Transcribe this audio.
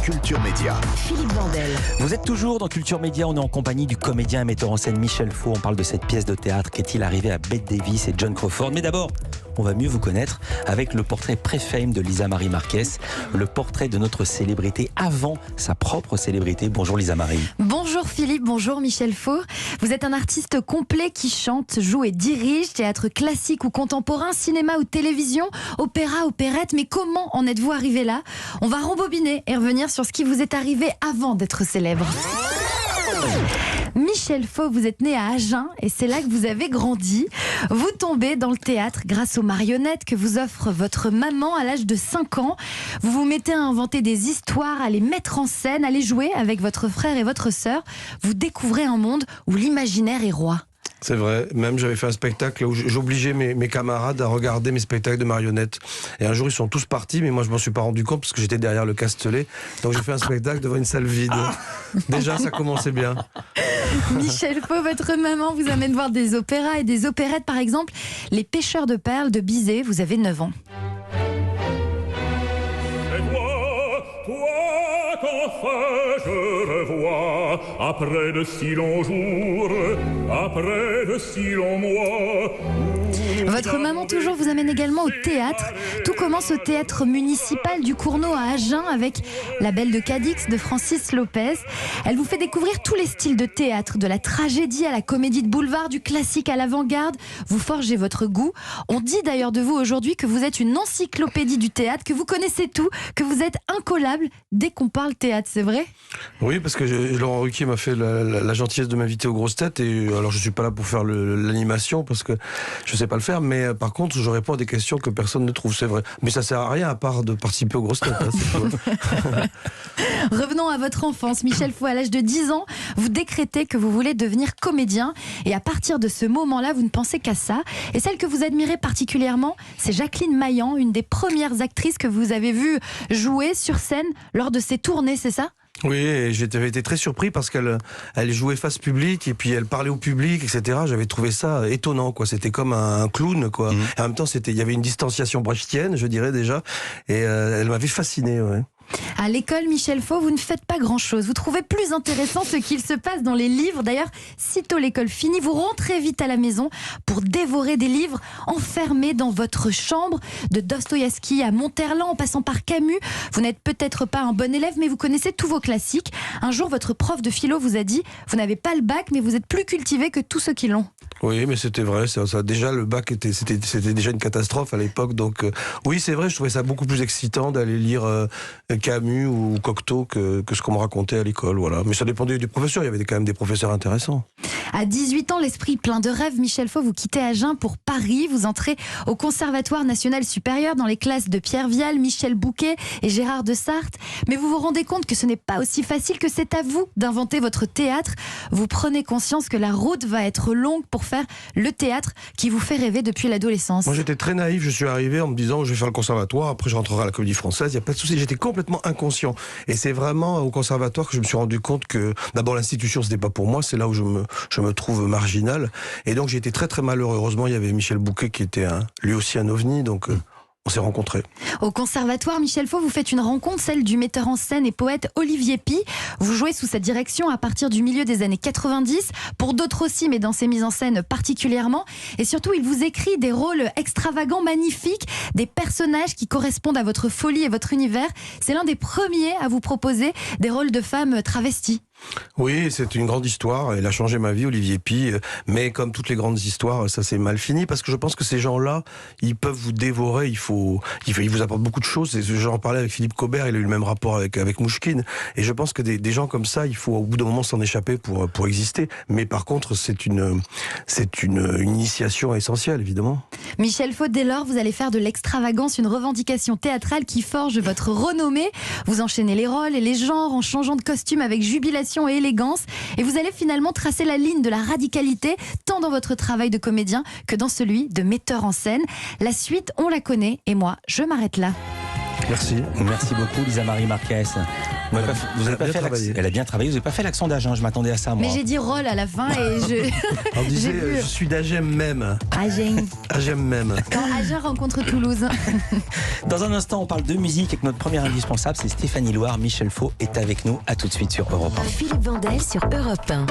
Culture Média. Philippe Vandel. Vous êtes toujours dans Culture Média, on est en compagnie du comédien et metteur en scène Michel Faux. On parle de cette pièce de théâtre qu'est-il arrivé à Bette Davis et Joan Crawford. Mais d'abord, on va mieux vous connaître avec le portrait pré-fame de Lisa Marie Marquez, le portrait de notre célébrité avant sa propre célébrité. Bonjour Lisa Marie. Bonjour Philippe, bonjour Michel Faux. Vous êtes un artiste complet qui chante, joue et dirige, théâtre classique ou contemporain, cinéma ou télévision, opéra, opérette. Mais comment en êtes-vous arrivé là ? On va rembobiner et revenir sur ce qui vous est arrivé avant d'être célèbre. Michel Faux, vous êtes né à Agen et c'est là que vous avez grandi. Vous tombez dans le théâtre grâce aux marionnettes que vous offre votre maman à l'âge de 5 ans. Vous vous mettez à inventer des histoires, à les mettre en scène, à les jouer avec votre frère et votre sœur. Vous découvrez un monde où l'imaginaire est roi. C'est vrai, même j'avais fait un spectacle où j'obligeais mes camarades à regarder mes spectacles de marionnettes. Et un jour ils sont tous partis, mais moi je m'en suis pas rendu compte parce que j'étais derrière le castelet. Donc j'ai fait un spectacle devant une salle vide. Déjà ça commençait bien. Michel Faux, votre maman vous amène voir des opéras et des opérettes, par exemple Les Pêcheurs de perles de Bizet, vous avez 9 ans. Qu'enfin je revois, après de si longs jours, après de si longs mois. Votre maman toujours vous amène également au théâtre. Tout commence au théâtre municipal du Cournot à Agen avec La Belle de Cadix de Francis Lopez. Elle vous fait découvrir tous les styles de théâtre, de la tragédie à la comédie de boulevard, du classique à l'avant-garde. Vous forgez votre goût. On dit d'ailleurs de vous aujourd'hui que vous êtes une encyclopédie du théâtre, que vous connaissez tout, que vous êtes incollable dès qu'on parle théâtre, c'est vrai ? Oui, parce que Laurent Ruquier m'a fait la gentillesse de m'inviter aux grosses têtes. Et alors je suis pas là pour faire l'animation parce que je sais pas le faire. Mais par contre, je réponds à des questions que personne ne trouve, c'est vrai. Mais ça sert à rien à part de participer aux grosses têtes. Hein, Revenons à votre enfance. Michel Faux, à l'âge de 10 ans, vous décrétez que vous voulez devenir comédien. Et à partir de ce moment-là, vous ne pensez qu'à ça. Et celle que vous admirez particulièrement, c'est Jacqueline Maillan, une des premières actrices que vous avez vues jouer sur scène lors de ses tournées, c'est ça ? Oui, et j'avais été très surpris parce qu'elle jouait face public et puis elle parlait au public, etc. J'avais trouvé ça étonnant, quoi. C'était comme un clown, quoi. Et en même temps, il y avait une distanciation brechtienne, je dirais déjà, et elle m'avait fasciné, ouais. À l'école, Michel Faux, vous ne faites pas grand-chose. Vous trouvez plus intéressant ce qu'il se passe dans les livres. D'ailleurs, sitôt l'école finie, vous rentrez vite à la maison pour dévorer des livres enfermés dans votre chambre, de Dostoïevski à Monterland, en passant par Camus. Vous n'êtes peut-être pas un bon élève, mais vous connaissez tous vos classiques. Un jour, votre prof de philo vous a dit « Vous n'avez pas le bac, mais vous êtes plus cultivé que tous ceux qui l'ont ». Oui, mais c'était vrai. Ça, déjà, le bac c'était déjà une catastrophe à l'époque. Donc, oui, c'est vrai. Je trouvais ça beaucoup plus excitant d'aller lire Camus ou Cocteau que ce qu'on me racontait à l'école. Voilà. Mais ça dépendait du professeur. Il y avait quand même des professeurs intéressants. À 18 ans, l'esprit plein de rêves, Michel Faux, vous quittez Agen pour Paris. Vous entrez au Conservatoire national supérieur dans les classes de Pierre Vial, Michel Bouquet et Gérard de Sarthe. Mais vous vous rendez compte que ce n'est pas aussi facile, que c'est à vous d'inventer votre théâtre. Vous prenez conscience que la route va être longue pour faire le théâtre qui vous fait rêver depuis l'adolescence. Moi, j'étais très naïf. Je suis arrivé en me disant, je vais faire le conservatoire, après je rentrerai à la Comédie Française. Il n'y a pas de souci. J'étais complètement inconscient. Et c'est vraiment au conservatoire que je me suis rendu compte que, d'abord, l'institution, c'était pas pour moi. C'est là où je me trouve marginal. Et donc, j'ai été très, très malheureux. Heureusement, il y avait Michel Bouquet qui était lui aussi un ovni. Donc, on s'est rencontrés. Au conservatoire, Michel Faux, vous faites une rencontre, celle du metteur en scène et poète Olivier Py. Vous jouez sous sa direction à partir du milieu des années 90, pour d'autres aussi, mais dans ses mises en scène particulièrement. Et surtout, il vous écrit des rôles extravagants, magnifiques, des personnages qui correspondent à votre folie et votre univers. C'est l'un des premiers à vous proposer des rôles de femmes travesties. Oui, c'est une grande histoire. Elle a changé ma vie, Olivier Py. Mais comme toutes les grandes histoires, ça s'est mal fini parce que je pense que ces gens-là, ils peuvent vous dévorer. Ils vous apportent beaucoup de choses. J'en parlais avec Philippe Cobert. Il a eu le même rapport avec Mouchkine. Et je pense que des gens comme ça, il faut au bout d'un moment s'en échapper pour exister. Mais par contre, c'est une initiation essentielle, évidemment. Michel Faux, dès lors, vous allez faire de l'extravagance une revendication théâtrale qui forge votre renommée. Vous enchaînez les rôles et les genres en changeant de costume avec jubilation et élégance. Et vous allez finalement tracer la ligne de la radicalité, tant dans votre travail de comédien que dans celui de metteur en scène. La suite, on la connaît. Et moi, je m'arrête là. Merci. Merci beaucoup, Lisa Marie Marquez. Vous avez pas fait travaillé. Elle a bien travaillé, vous n'avez pas fait l'accent d'Agen, je m'attendais à ça, moi. Mais j'ai dit rôle à la fin et je. On disait, J'ai vu. je suis d'Agem même. Agen. Agem même. Quand Agen rencontre Toulouse. Dans un instant, on parle de musique avec notre première indispensable, c'est Stéphanie Loire. Michel Faux est avec nous. À tout de suite sur Europe 1. Philippe Vandel sur Europe 1.